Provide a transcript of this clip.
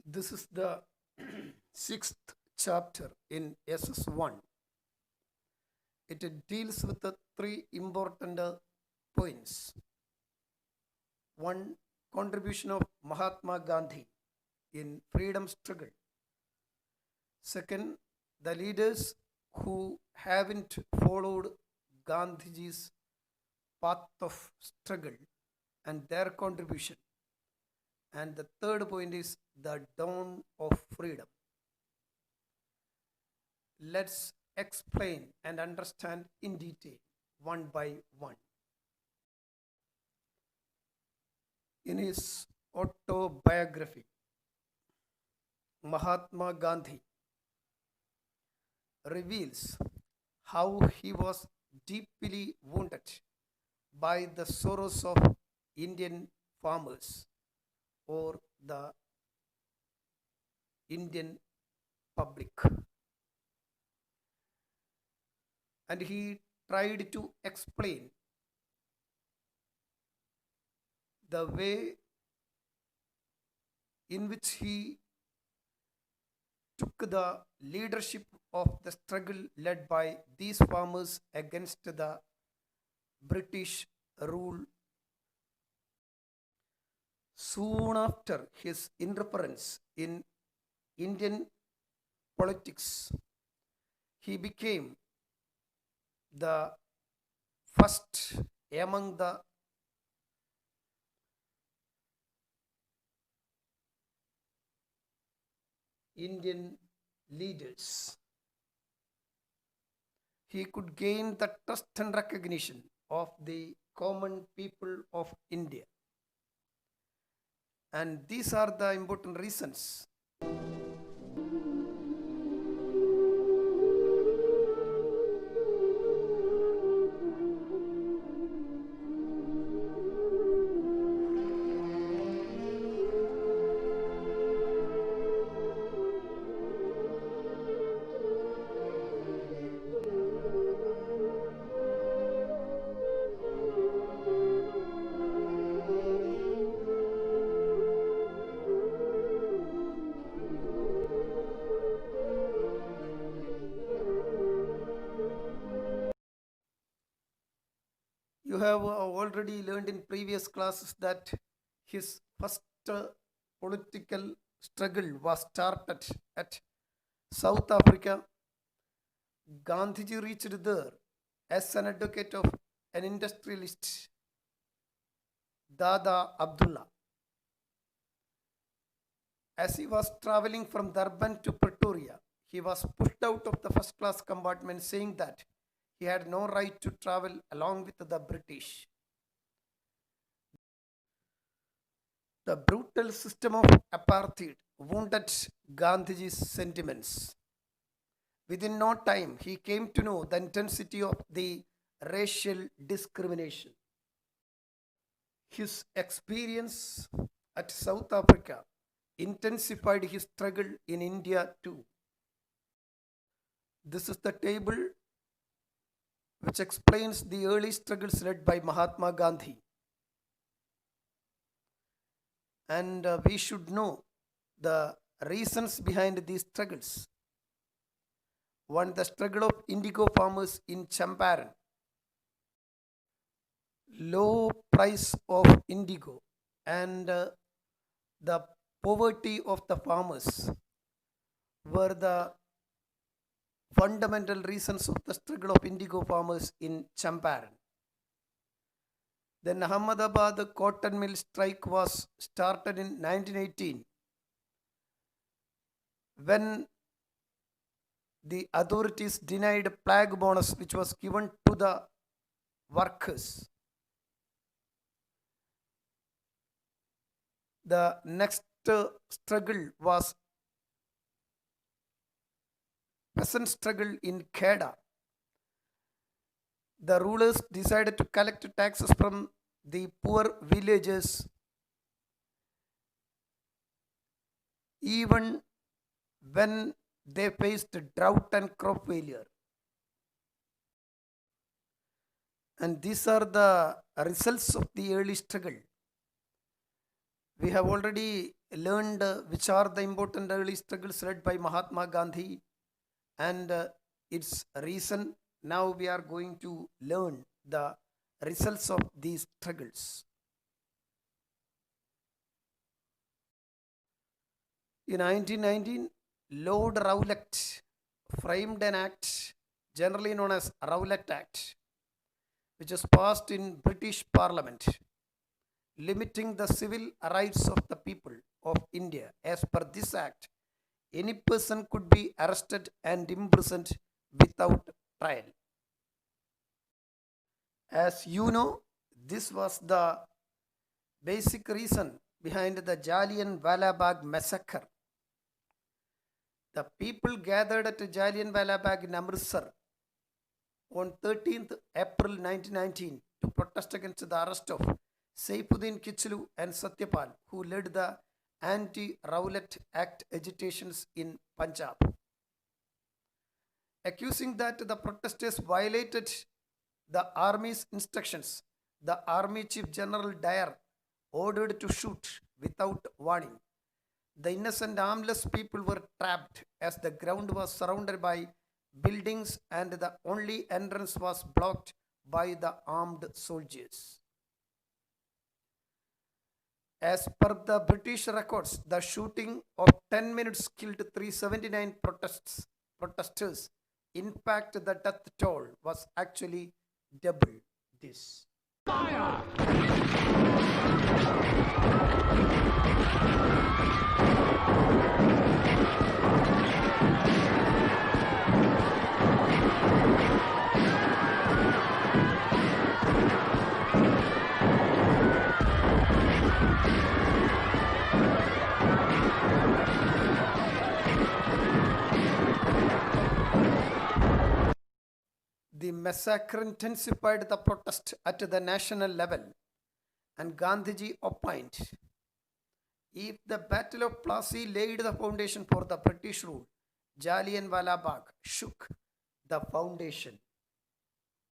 This is the sixth chapter in SS1. It deals with the three important points. One, contribution of Mahatma Gandhi in freedom struggle. Second, the leaders who haven't followed Gandhiji's path of struggle and their contribution. And the third point is the dawn of freedom. Let's explain and understand in detail one by one. In his autobiography, Mahatma Gandhi reveals how he was deeply wounded by the sorrows of Indian farmers or the Indian public. And he tried to explain the way in which he took the leadership of the struggle led by these farmers against the British rule. Soon after his interference in Indian politics, he became the first among the Indian leaders. He could gain the trust and recognition of the common people of India. And these are the important reasons. You have already learned in previous classes that his first political struggle was started at South Africa. Gandhiji reached there as an advocate of an industrialist, Dada Abdullah. As he was traveling from Durban to Pretoria, he was pushed out of the first class compartment, saying that he had no right to travel along with the British. The brutal system of apartheid wounded Gandhiji's sentiments. Within no time, he came to know the intensity of the racial discrimination. His experience at South Africa intensified his struggle in India too. This is the table which explains the early struggles led by Mahatma Gandhi. And we should know the reasons behind these struggles. One, the struggle of indigo farmers in Champaran. Low price of indigo and the poverty of the farmers were the fundamental reasons of the struggle of indigo farmers in Champaran. Then Ahmedabad cotton mill strike was started in 1918 when the authorities denied plague bonus which was given to the workers. The next struggle was peasant struggle in Kheda. The rulers decided to collect taxes from the poor villagers even when they faced drought and crop failure. And these are the results of the early struggle. We have already learned which are the important early struggles led by Mahatma Gandhi and its reason. Now we are going to learn the results of these struggles. In 1919, Lord Rowlett framed an act generally known as Rowlett Act, which was passed in British Parliament, limiting the civil rights of the people of India. As per this act, any person could be arrested and imprisoned without trial. As you know, this was the basic reason behind the Jallianwala Bagh massacre. The people gathered at Jallianwala Bagh in Amritsar on 13th April 1919 to protest against the arrest of Saifuddin Kichlu and Satyapal, who led the anti-Rowlett Act agitations in Punjab, accusing that the protesters violated the army's instructions. The army chief General Dyer ordered to shoot without warning. The innocent armless people were trapped as the ground was surrounded by buildings and the only entrance was blocked by the armed soldiers. As per the British records, the shooting of 10 minutes killed 379 protesters. In fact, the death toll was actually double this. Fire! The massacre intensified the protest at the national level, and Gandhiji opined, if the Battle of Plassey laid the foundation for the British rule, Jallianwala Bagh shook the foundation